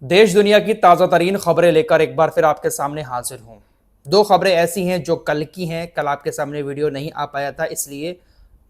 देश दुनिया की ताज़ा तरीन खबरें लेकर एक बार फिर आपके सामने हाजिर हूँ। दो खबरें ऐसी हैं जो कल की हैं। कल आपके सामने वीडियो नहीं आ पाया था, इसलिए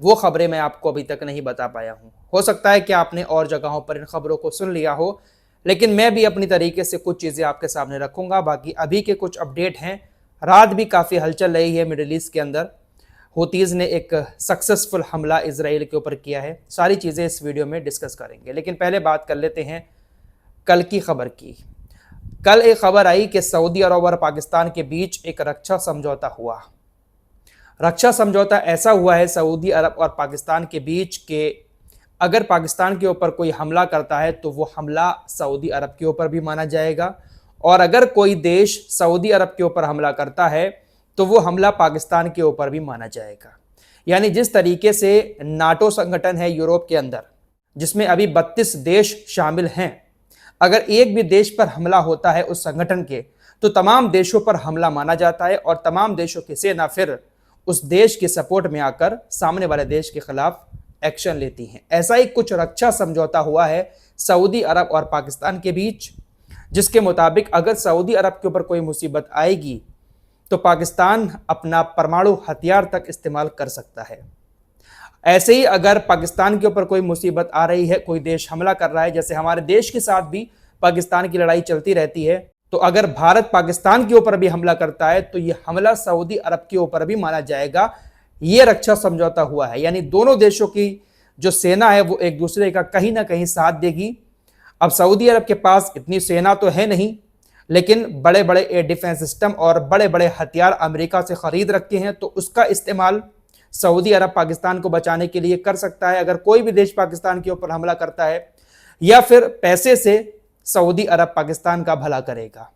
वो खबरें मैं आपको अभी तक नहीं बता पाया हूँ। हो सकता है कि आपने और जगहों पर इन खबरों को सुन लिया हो, लेकिन मैं भी अपनी तरीके से कुछ चीज़ें आपके सामने रखूँगा। बाकी अभी के कुछ अपडेट हैं। रात भी काफ़ी हलचल रही है मिडिल ईस्ट के अंदर। हूतीज़ ने एक सक्सेसफुल हमला इजराइल के ऊपर किया है। सारी चीज़ें इस वीडियो में डिस्कस करेंगे, लेकिन पहले बात कर लेते हैं कल की खबर की। कल एक खबर आई कि सऊदी अरब और पाकिस्तान के बीच एक रक्षा समझौता हुआ। रक्षा समझौता ऐसा हुआ है सऊदी अरब और पाकिस्तान के बीच के अगर पाकिस्तान के ऊपर कोई हमला करता है तो वो हमला सऊदी अरब के ऊपर भी माना जाएगा, और अगर कोई देश सऊदी अरब के ऊपर हमला करता है तो वो हमला पाकिस्तान के ऊपर भी माना जाएगा। यानी जिस तरीके से नाटो संगठन है यूरोप के अंदर, जिसमें अभी 32 देश शामिल हैं, अगर एक भी देश पर हमला होता है उस संगठन के, तो तमाम देशों पर हमला माना जाता है और तमाम देशों की सेना फिर उस देश के सपोर्ट में आकर सामने वाले देश के खिलाफ एक्शन लेती हैं। ऐसा ही कुछ रक्षा समझौता हुआ है सऊदी अरब और पाकिस्तान के बीच, जिसके मुताबिक अगर सऊदी अरब के ऊपर कोई मुसीबत आएगी तो पाकिस्तान अपना परमाणु हथियार तक इस्तेमाल कर सकता है। ऐसे ही अगर पाकिस्तान के ऊपर कोई मुसीबत आ रही है, कोई देश हमला कर रहा है, जैसे हमारे देश के साथ भी पाकिस्तान की लड़ाई चलती रहती है, तो अगर भारत पाकिस्तान के ऊपर भी हमला करता है तो यह हमला सऊदी अरब के ऊपर भी माना जाएगा। यह रक्षा समझौता हुआ है, यानी दोनों देशों की जो सेना है वो एक दूसरे का कहीं ना कहीं साथ देगी। अब सऊदी अरब के पास इतनी सेना तो है नहीं, लेकिन बड़े बड़े एयर डिफेंस सिस्टम और बड़े बड़े हथियार अमेरिका से खरीद रखे हैं, तो उसका इस्तेमाल सऊदी अरब पाकिस्तान को बचाने के लिए कर सकता है अगर कोई भी देश पाकिस्तान के ऊपर हमला करता है, या फिर पैसे से सऊदी अरब पाकिस्तान का भला करेगा।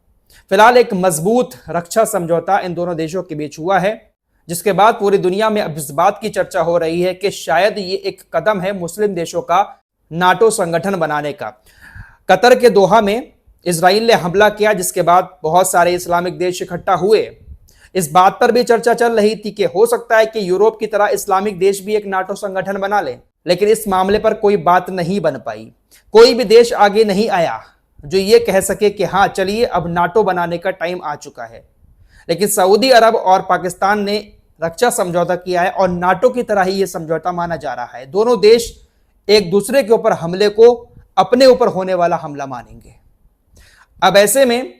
फिलहाल एक मजबूत रक्षा समझौता इन दोनों देशों के बीच हुआ है, जिसके बाद पूरी दुनिया में अब इस बात की चर्चा हो रही है कि शायद ये एक कदम है मुस्लिम देशों का नाटो संगठन बनाने का। कतर के दोहा में इजराइल ने हमला किया, जिसके बाद बहुत सारे इस्लामिक देश इकट्ठा हुए। इस बात पर भी चर्चा चल रही थी कि हो सकता है कि यूरोप की तरह इस्लामिक देश भी एक नाटो संगठन बना ले, लेकिन इस मामले पर कोई बात नहीं बन पाई। कोई भी देश आगे नहीं आया जो ये कह सके कि हाँ चलिए अब नाटो बनाने का टाइम आ चुका है। लेकिन सऊदी अरब और पाकिस्तान ने रक्षा समझौता किया है और नाटो की तरह ही ये समझौता माना जा रहा है। दोनों देश एक दूसरे के ऊपर हमले को अपने ऊपर होने वाला हमला मानेंगे। अब ऐसे में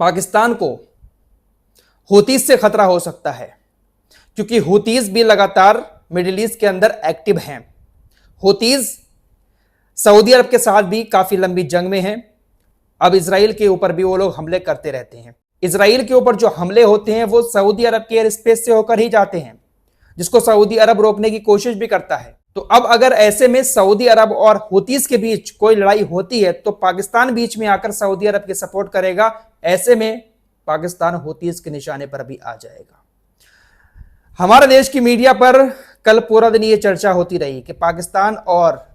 पाकिस्तान को हूतीज से खतरा हो सकता है, क्योंकि हूतीज भी लगातार मिडिल ईस्ट के अंदर एक्टिव हैं। हूतीज सऊदी अरब के साथ भी काफी लंबी जंग में हैं। अब इजराइल के ऊपर भी वो लोग हमले करते रहते हैं। इजराइल के ऊपर जो हमले होते हैं वो सऊदी अरब के एयर स्पेस से होकर ही जाते हैं, जिसको सऊदी अरब रोकने की कोशिश भी करता है। तो अब अगर ऐसे में सऊदी अरब और हूतीज के बीच कोई लड़ाई होती है तो पाकिस्तान बीच में आकर सऊदी अरब की सपोर्ट करेगा। ऐसे में पाकिस्तान हूतीज के निशाने पर भी आ जाएगा। हमारे देश की मीडिया पर कल पूरा दिन ये चर्चा होती रही कि पाकिस्तान और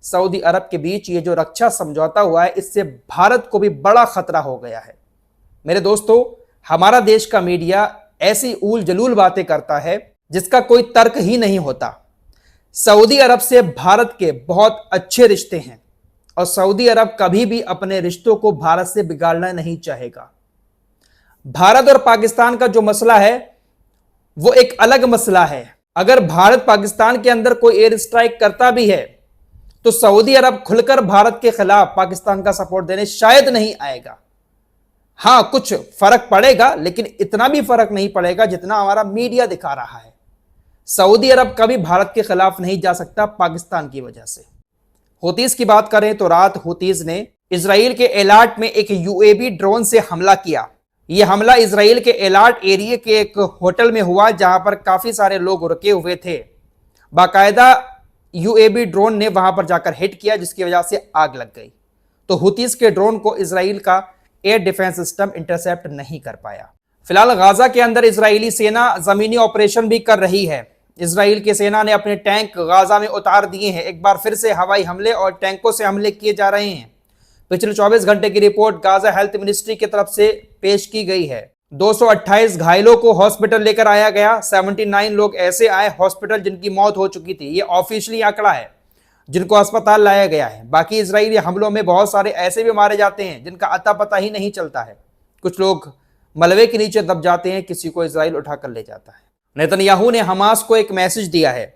सऊदी अरब के बीच ये जो रक्षा समझौता हुआ है, इससे भारत को भी बड़ा खतरा हो गया है। मेरे दोस्तों, हमारा देश का मीडिया ऐसी ऊल जलूल बातें करता है जिसका कोई तर्क ही नहीं होता। सऊदी अरब से भारत के बहुत अच्छे रिश्ते हैं और सऊदी अरब कभी भी अपने रिश्तों को भारत से बिगाड़ना नहीं चाहेगा। भारत और पाकिस्तान का जो मसला है वो एक अलग मसला है। अगर भारत पाकिस्तान के अंदर कोई एयर स्ट्राइक करता भी है तो सऊदी अरब खुलकर भारत के खिलाफ पाकिस्तान का सपोर्ट देने शायद नहीं आएगा। हां, कुछ फर्क पड़ेगा, लेकिन इतना भी फर्क नहीं पड़ेगा जितना हमारा मीडिया दिखा रहा है। सऊदी अरब कभी भारत के खिलाफ नहीं जा सकता पाकिस्तान की वजह से। हूतीज की बात करें तो रात हूतीज ने इजराइल के एलाट में एक यूएवी ड्रोन से हमला किया। यह हमला इजराइल के एलाट एरिया के एक होटल में हुआ, जहां पर काफी सारे लोग रुके हुए थे। बाकायदा यूएवी ड्रोन ने वहां पर जाकर हिट किया, जिसकी वजह से आग लग गई। तो हूतीज के ड्रोन को इजराइल का एयर डिफेंस सिस्टम इंटरसेप्ट नहीं कर पाया। फिलहाल गाजा के अंदर इजरायली सेना जमीनी ऑपरेशन भी कर रही है। इजराइल की सेना ने अपने टैंक गाजा में उतार दिए हैं। एक बार फिर से हवाई हमले और टैंकों से हमले किए जा रहे हैं। पिछले 24 घंटे की रिपोर्ट गाजा हेल्थ मिनिस्ट्री की तरफ से पेश की गई है। 228 घायलों को हॉस्पिटल लेकर आया गया। 79 लोग ऐसे आए हॉस्पिटल जिनकी मौत हो चुकी थी। ये ऑफिशियली आंकड़ा है। जिनको अस्पताल लाया गया है। बाकी इजरायली हमलों में बहुत सारे ऐसे भी मारे जाते हैं जिनका अता पता ही नहीं चलता है। कुछ लोग मलबे के नीचे दब जाते हैं, किसी को इजराइल उठाकर ले जाता है। नेतन्याहू ने हमास को एक मैसेज दिया है,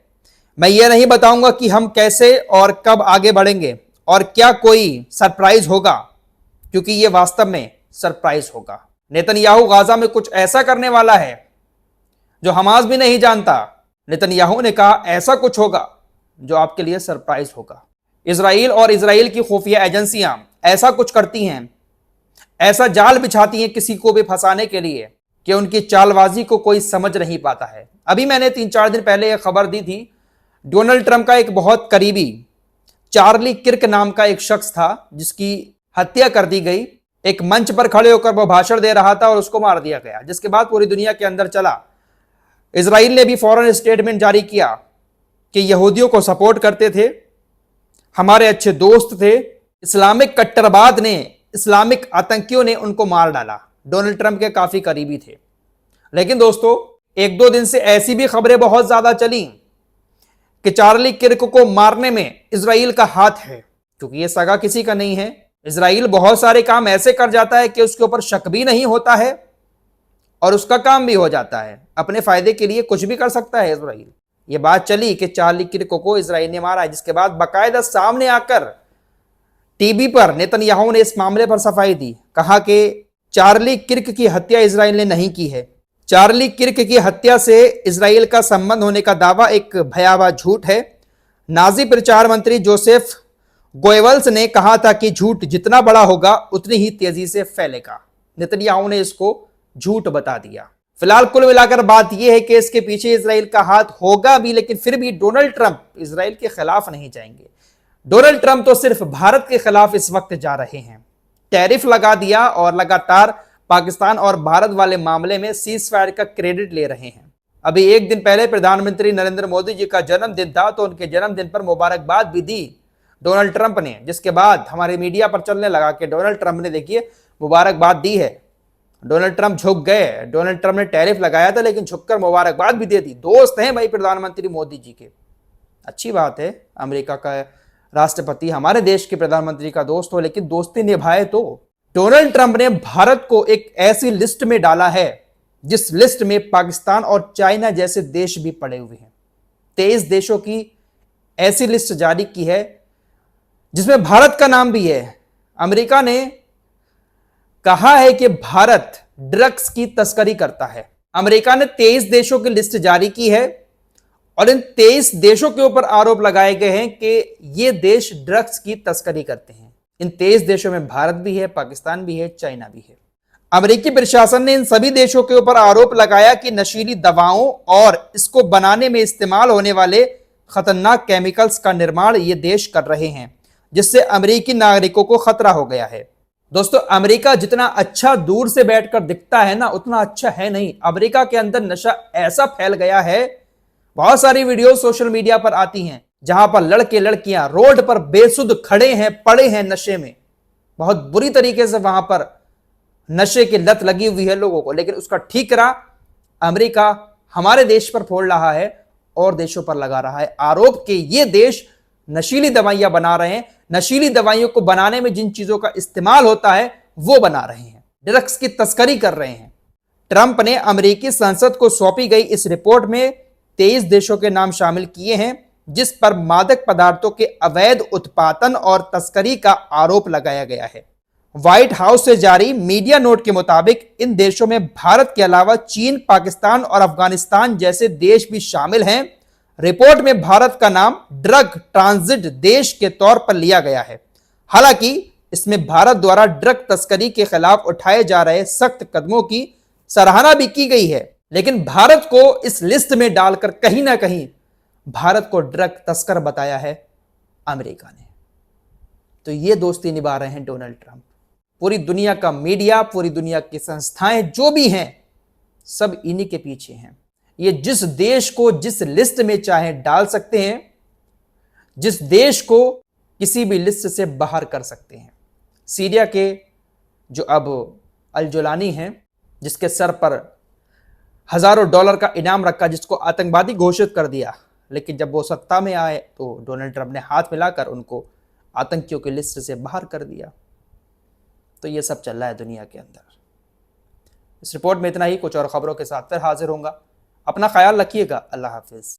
मैं ये नहीं बताऊंगा कि हम कैसे और कब आगे बढ़ेंगे और क्या कोई सरप्राइज होगा, क्योंकि ये वास्तव में सरप्राइज होगा। नेतन्याहू गाजा में कुछ ऐसा करने वाला है जो हमास भी नहीं जानता। नेतन्याहू ने कहा ऐसा कुछ होगा जो आपके लिए सरप्राइज होगा। इजराइल और इजराइल की खुफिया एजेंसियां ऐसा कुछ करती हैं, ऐसा जाल बिछाती हैं किसी को भी फंसाने के लिए कि उनकी चालबाजी को कोई समझ नहीं पाता है। अभी मैंने 3-4 दिन पहले यह खबर दी थी, डोनाल्ड ट्रंप का एक बहुत करीबी चार्ली किर्क नाम का एक शख्स था जिसकी हत्या कर दी गई। एक मंच पर खड़े होकर वह भाषण दे रहा था और उसको मार दिया गया, जिसके बाद पूरी दुनिया के अंदर चला। इजराइल ने भी फौरन स्टेटमेंट जारी किया कि यहूदियों को सपोर्ट करते थे, हमारे अच्छे दोस्त थे, इस्लामिक कट्टरवाद ने, इस्लामिक आतंकियों ने उनको मार डाला। डोनाल्ड ट्रंप के काफी करीबी थे। लेकिन दोस्तों 1-2 दिन से ऐसी भी खबरें बहुत ज्यादा चली कि चार्ली किर्क को मारने में इजराइल का हाथ है, क्योंकि ये सगा किसी का नहीं है। इजराइल बहुत सारे काम ऐसे कर जाता है कि उसके ऊपर शक भी नहीं होता है और उसका काम भी हो जाता है। अपने फायदे के लिए कुछ भी कर सकता है इजराइल। ये बात चली कि चार्ली किर्क को इजराइल ने मारा है, जिसके बाद बाकायदा सामने आकर टीवी पर नेतन्याहू ने इस मामले पर सफाई दी। कहा कि चार्ली किर्क की हत्या इजराइल ने नहीं की है। चार्ली किर्क की हत्या से इजराइल का संबंध होने का दावा एक भयावह झूठ है। नाजी प्रचार मंत्री जोसेफ गोएबल्स ने कहा था कि झूठ जितना बड़ा होगा उतनी ही तेजी से फैलेगा। नेतन्याहू ने इसको झूठ बता दिया। फिलहाल कुल मिलाकर बात यह है कि इसके पीछे इजराइल का हाथ होगा भी, लेकिन फिर भी डोनाल्ड ट्रंप इजराइल के खिलाफ नहीं जाएंगे। डोनाल्ड ट्रंप तो सिर्फ भारत के खिलाफ इस वक्त जा रहे हैं। टैरिफ लगा दिया और लगातार पाकिस्तान और भारत वाले मामले में सीज फायर का क्रेडिट ले रहे हैं। अभी एक दिन पहले प्रधानमंत्री नरेंद्र मोदी जी का जन्मदिन था, तो उनके जन्मदिन पर मुबारकबाद भी दी डोनाल्ड ट्रंप ने, जिसके बाद हमारे मीडिया पर चलने लगा कि डोनाल्ड ट्रंप ने देखिए मुबारकबाद दी है। डोनाल्ड ट्रंप झुक गए। डोनाल्ड ट्रंप ने टैरिफ लगाया था लेकिन झुककर मुबारकबाद भी दे दी। दोस्त हैं भाई प्रधानमंत्री मोदी जी के, अच्छी बात है। अमेरिका का राष्ट्रपति हमारे देश के प्रधानमंत्री का दोस्त हो, लेकिन दोस्ती निभाए तो। डोनाल्ड ट्रंप ने भारत को एक ऐसी लिस्ट में डाला है जिस लिस्ट में पाकिस्तान और चाइना जैसे देश भी पड़े हुए हैं। 23 देशों की ऐसी लिस्ट जारी की है जिसमें भारत का नाम भी है। अमेरिका ने कहा है कि भारत ड्रग्स की तस्करी करता है। अमेरिका ने 23 देशों की लिस्ट जारी की है और इन 23 देशों के ऊपर आरोप लगाए गए हैं कि ये देश ड्रग्स की तस्करी करते हैं। इन 23 देशों में भारत भी है, पाकिस्तान भी है, चाइना भी है। अमेरिकी प्रशासन ने इन सभी देशों के ऊपर आरोप लगाया कि नशीली दवाओं और इसको बनाने में इस्तेमाल होने वाले खतरनाक केमिकल्स का निर्माण ये देश कर रहे हैं, जिससे अमेरिकी नागरिकों को खतरा हो गया है। दोस्तों अमेरिका जितना अच्छा दूर से बैठकर दिखता है ना, उतना अच्छा है नहीं। अमेरिका के अंदर नशा ऐसा फैल गया है, बहुत सारी वीडियो सोशल मीडिया पर आती हैं जहां पर लड़के लड़कियां रोड पर बेसुध खड़े हैं, पड़े हैं नशे में। बहुत बुरी तरीके से वहां पर नशे की लत लगी हुई है लोगों को, लेकिन उसका ठीकरा अमेरिका हमारे देश पर फोड़ रहा है और देशों पर लगा रहा है आरोप कि ये देश नशीली दवाइयां बना रहे हैं। नशीली दवाइयों को बनाने में जिन चीजों का इस्तेमाल होता है वो बना रहे हैं, ड्रग्स की तस्करी कर रहे हैं। ट्रंप ने अमेरिकी संसद को सौंपी गई इस रिपोर्ट में 23 देशों के नाम शामिल किए हैं जिस पर मादक पदार्थों के अवैध उत्पादन और तस्करी का आरोप लगाया गया है। व्हाइट हाउस से जारी मीडिया नोट के मुताबिक इन देशों में भारत के अलावा चीन, पाकिस्तान और अफगानिस्तान जैसे देश भी शामिल हैं। रिपोर्ट में भारत का नाम ड्रग ट्रांजिट देश के तौर पर लिया गया है। हालांकि इसमें भारत द्वारा ड्रग तस्करी के खिलाफ उठाए जा रहे सख्त कदमों की सराहना भी की गई है, लेकिन भारत को इस लिस्ट में डालकर कहीं ना कहीं भारत को ड्रग तस्कर बताया है अमेरिका ने। तो ये दोस्ती निभा रहे हैं डोनाल्ड ट्रंप। पूरी दुनिया का मीडिया, पूरी दुनिया की संस्थाएं जो भी हैं, सब इन्हीं के पीछे हैं। ये जिस देश को जिस लिस्ट में चाहे डाल सकते हैं, जिस देश को किसी भी लिस्ट से बाहर कर सकते हैं। सीरिया के जो अब अल जुलानी हैं, जिसके सर पर हजारों डॉलर का इनाम रखा, जिसको आतंकवादी घोषित कर दिया, लेकिन जब वो सत्ता में आए तो डोनाल्ड ट्रंप ने हाथ मिलाकर उनको आतंकियों की लिस्ट से बाहर कर दिया। तो ये सब चल रहा है दुनिया के अंदर। इस रिपोर्ट में इतना ही, कुछ और खबरों के साथ फिर हाजिर होऊंगा। अपना ख्याल रखिएगा। अल्लाह हाफिज़।